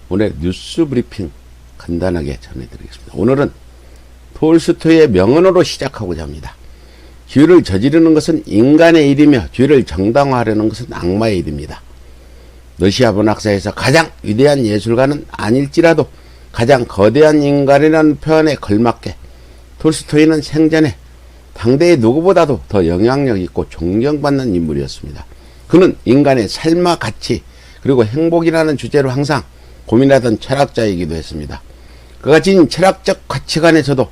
오늘 뉴스 브리핑 간단하게 전해드리겠습니다. 오늘은 톨스토이의 명언으로 시작하고자 합니다. 죄를 저지르는 것은 인간의 일이며 죄를 정당화하려는 것은 악마의 일입니다. 러시아 문학사에서 가장 위대한 예술가는 아닐지라도 가장 거대한 인간이라는 표현에 걸맞게 톨스토이는 생전에 당대의 누구보다도 더 영향력 있고 존경받는 인물이었습니다. 그는 인간의 삶과 가치 그리고 행복이라는 주제로 항상 고민하던 철학자이기도 했습니다. 그가 지닌 철학적 가치관에서도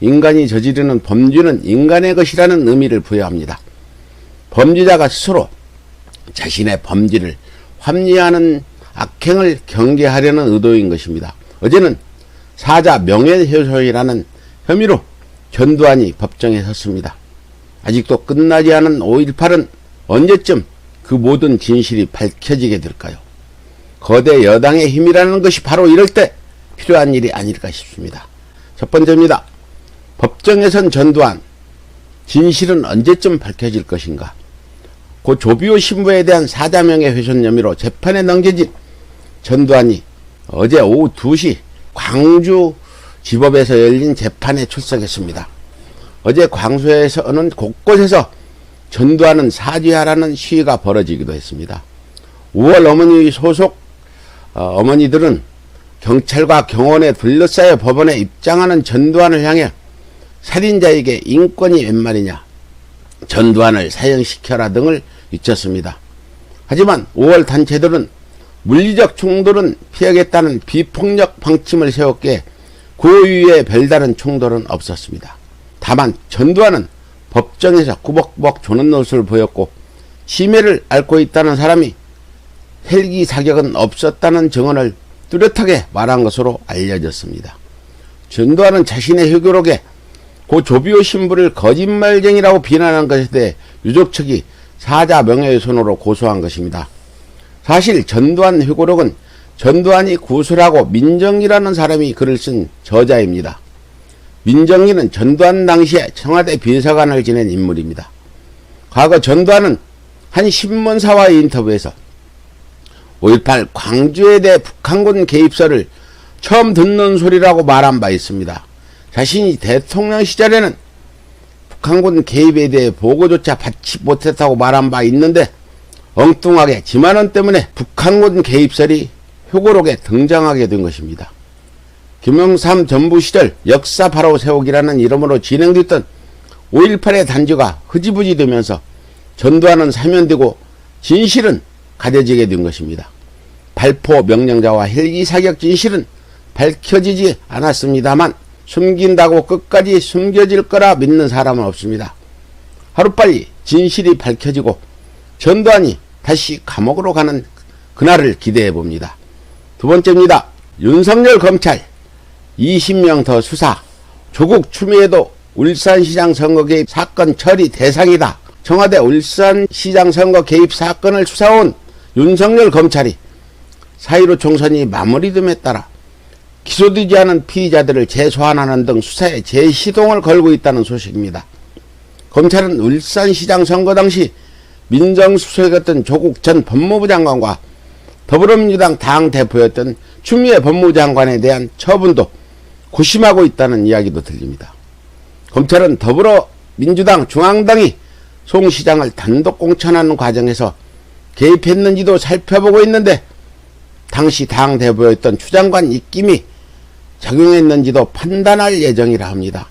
인간이 저지르는 범죄는 인간의 것이라는 의미를 부여합니다. 범죄자가 스스로 자신의 범죄를 합리화하는 악행을 경계하려는 의도인 것입니다. 어제는 사자 명예훼손이라는 혐의로 전두환이 법정에 섰습니다. 아직도 끝나지 않은 5.18은 언제쯤 그 모든 진실이 밝혀지게 될까요? 거대 여당의 힘이라는 것이 바로 이럴 때 필요한 일이 아닐까 싶습니다. 첫 번째입니다. 법정에 선 전두환, 진실은 언제쯤 밝혀질 것인가? 고 조비오 신부에 대한 사자 명예훼손 혐의로 재판에 넘겨진 전두환이 어제 오후 2시 광주 지법에서 열린 재판에 출석했습니다. 어제 광주에서는 곳곳에서 전두환은 사죄하라는 시위가 벌어지기도 했습니다. 5월 어머니 소속 어머니들은 경찰과 경호원에 둘러싸여 법원에 입장하는 전두환을 향해 살인자에게 인권이 웬 말이냐, 전두환을 사형시켜라 등을 외쳤습니다. 하지만 5월 단체들은 물리적 충돌은 피하겠다는 비폭력 방침을 세웠기에 그 이후에 별다른 충돌은 없었습니다. 다만 전두환은 법정에서 꾸벅꾸벅 조는 모습을 보였고 심해를 앓고 있다는 사람이 헬기 사격은 없었다는 증언을 뚜렷하게 말한 것으로 알려졌습니다. 전두환은 자신의 회고록에 고 조비오 신부를 거짓말쟁이라고 비난한 것에 대해 유족 측이 사자 명예훼손으로 고소한 것입니다. 사실 전두환 회고록은 전두환이 구술하고 민정기라는 사람이 글을 쓴 저자입니다. 민정기는 전두환 당시에 청와대 비서관을 지낸 인물입니다. 과거 전두환은 한 신문사와의 인터뷰에서 5.18 광주에 대해 북한군 개입설을 처음 듣는 소리라고 말한 바 있습니다. 자신이 대통령 시절에는 북한군 개입에 대해 보고조차 받지 못했다고 말한 바 있는데 엉뚱하게 지만원 때문에 북한군 개입설이 회고록에 등장하게 된 것입니다. 김영삼 정부 시절 역사 바로 세우기라는 이름으로 진행됐던 5.18의 단죄가 흐지부지 되면서 전두환은 사면되고 진실은 가려지게 된 것입니다. 발포 명령자와 헬기 사격 진실은 밝혀지지 않았습니다만 숨긴다고 끝까지 숨겨질 거라 믿는 사람은 없습니다. 하루빨리 진실이 밝혀지고 전두환이 다시 감옥으로 가는 그날을 기대해 봅니다. 두 번째입니다. 윤석열 검찰 20명 더 수사, 조국 추미애도 울산시장 선거 개입 사건 처리 대상이다. 청와대 울산시장 선거 개입 사건을 수사온 윤석열 검찰이 4.15 총선이 마무리됨에 따라 기소되지 않은 피의자들을 재소환하는 등 수사에 재시동을 걸고 있다는 소식입니다. 검찰은 울산시장 선거 당시 민정수석이었던 조국 전 법무부 장관과 더불어민주당 당대표였던 추미애 법무부 장관에 대한 처분도 고심하고 있다는 이야기도 들립니다. 검찰은 더불어민주당 중앙당이 송 시장을 단독 공천하는 과정에서 개입했는지도 살펴보고 있는데 당시 당대표였던 추 장관 입김이 작용했는지도 판단할 예정이라 합니다.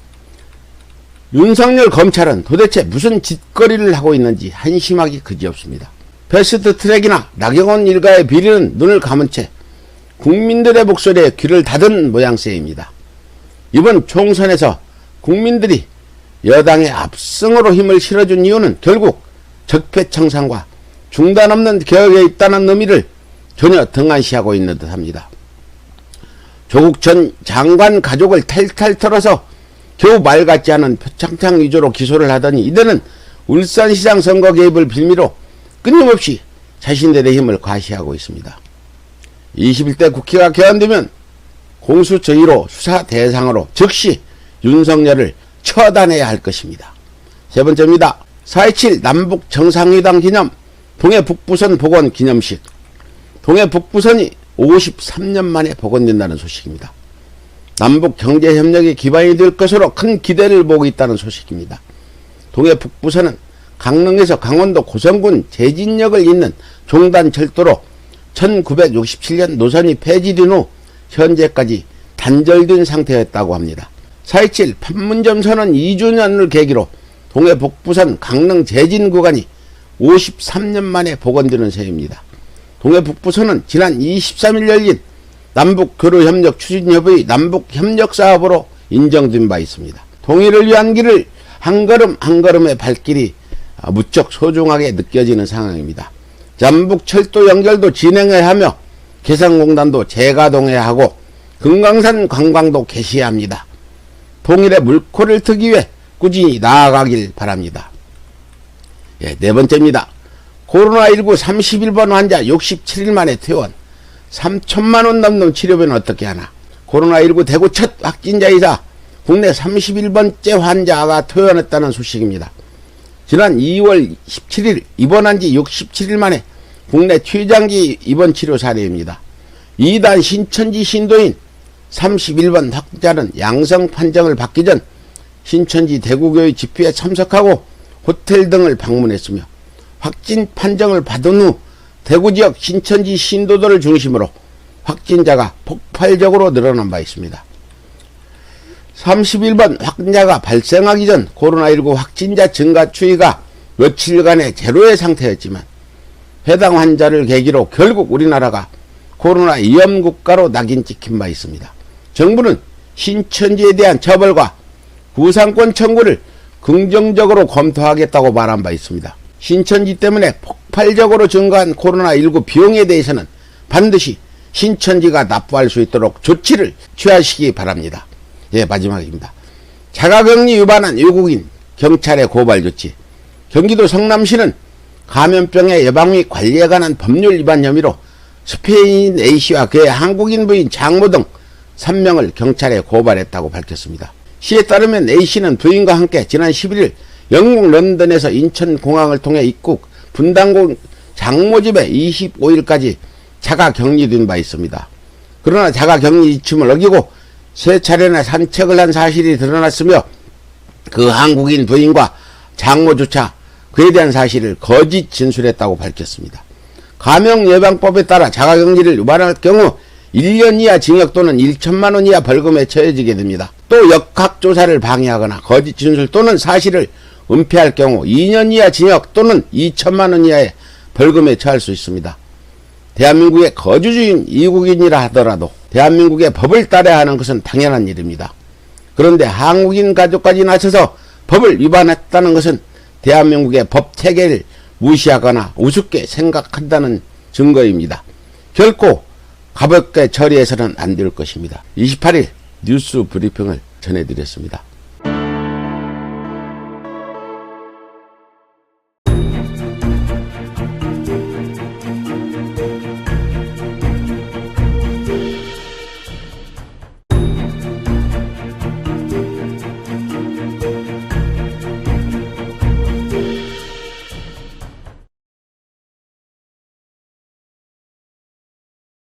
윤석열 검찰은 도대체 무슨 짓거리를 하고 있는지 한심하기 그지없습니다. 패스트트랙이나 나경원 일가의 비리는 눈을 감은 채 국민들의 목소리에 귀를 닫은 모양새입니다. 이번 총선에서 국민들이 여당의 압승으로 힘을 실어준 이유는 결국 적폐청산과 중단 없는 개혁에 있다는 의미를 전혀 등한시하고 있는 듯합니다. 조국 전 장관 가족을 탈탈 털어서 겨우 말 같지 않은 표창장 위조로 기소를 하더니 이제는 울산시장 선거 개입을 빌미로 끊임없이 자신들의 힘을 과시하고 있습니다. 21대 국회가 개헌되면 공수처위로 수사 대상으로 즉시 윤석열을 처단해야 할 것입니다. 세 번째입니다. 4.27 남북 정상회담 기념 동해 북부선 복원 기념식. 동해 북부선이 53년 만에 복원된다는 소식입니다. 남북 경제협력의 기반이 될 것으로 큰 기대를 보고 있다는 소식입니다. 동해 북부선은 강릉에서 강원도 고성군 제진역을 잇는 종단철도로 1967년 노선이 폐지된 후 현재까지 단절된 상태였다고 합니다. 4.27 판문점 선언 2주년을 계기로 동해 북부선 강릉 제진 구간이 53년 만에 복원되는 셈입니다. 동해 북부선은 지난 23일 열린 남북교류협력 추진협의 남북협력사업으로 인정된 바 있습니다. 통일을 위한 길을 한 걸음 한 걸음의 발길이 무척 소중하게 느껴지는 상황입니다. 남북철도 연결도 진행해야 하며 개성공단도 재가동해야 하고 금강산 관광도 개시해야 합니다. 통일의 물꼬를 트기 위해 꾸준히 나아가길 바랍니다. 네 번째입니다. 코로나19 31번 환자 67일 만에 퇴원. 3천만 원 넘는 치료비는 어떻게 하나. 코로나19 대구 첫 확진자이자 국내 31번째 환자가 퇴원했다는 소식입니다. 지난 2월 17일 입원한 지 67일 만에 국내 최장기 입원 치료 사례입니다. 2단 신천지 신도인 31번 확진자는 양성 판정을 받기 전 신천지 대구교회 집회에 참석하고 호텔 등을 방문했으며 확진 판정을 받은 후 대구 지역 신천지 신도들을 중심으로 확진자가 폭발적으로 늘어난 바 있습니다. 31번 확진자가 발생하기 전 코로나19 확진자 증가 추이가 며칠간의 제로의 상태였지만 해당 환자를 계기로 결국 우리나라가 코로나 위험 국가로 낙인 찍힌 바 있습니다. 정부는 신천지에 대한 처벌과 구상권 청구를 긍정적으로 검토하겠다고 말한 바 있습니다. 신천지 때문에 폭발적으로 증가한 코로나19 비용에 대해서는 반드시 신천지가 납부할 수 있도록 조치를 취하시기 바랍니다. 마지막입니다. 자가격리 위반한 외국인 경찰의 고발 조치. 경기도 성남시는 감염병의 예방 및 관리에 관한 법률 위반 혐의로 스페인인 A씨와 그의 한국인 부인 장모 등 3명을 경찰에 고발했다고 밝혔습니다. 시에 따르면 A씨는 부인과 함께 지난 11일 영국 런던에서 인천공항을 통해 입국 분당공 장모 집에 25일까지 자가격리된 바 있습니다. 그러나 자가격리 지침을 어기고 세 차례나 산책을 한 사실이 드러났으며 그 한국인 부인과 장모조차 그에 대한 사실을 거짓 진술했다고 밝혔습니다. 감염예방법에 따라 자가격리를 위반할 경우 1년 이하 징역 또는 1천만 원 이하 벌금에 처해지게 됩니다. 또 역학조사를 방해하거나 거짓 진술 또는 사실을 은폐할 경우 2년 이하 징역 또는 2천만 원 이하의 벌금에 처할 수 있습니다. 대한민국의 거주주인 이국인이라 하더라도 대한민국의 법을 따라야 하는 것은 당연한 일입니다. 그런데 한국인 가족까지 나서서 법을 위반했다는 것은 대한민국의 법 체계를 무시하거나 우습게 생각한다는 증거입니다. 결코 가볍게 처리해서는 안 될 것입니다. 28일 뉴스 브리핑을 전해드렸습니다.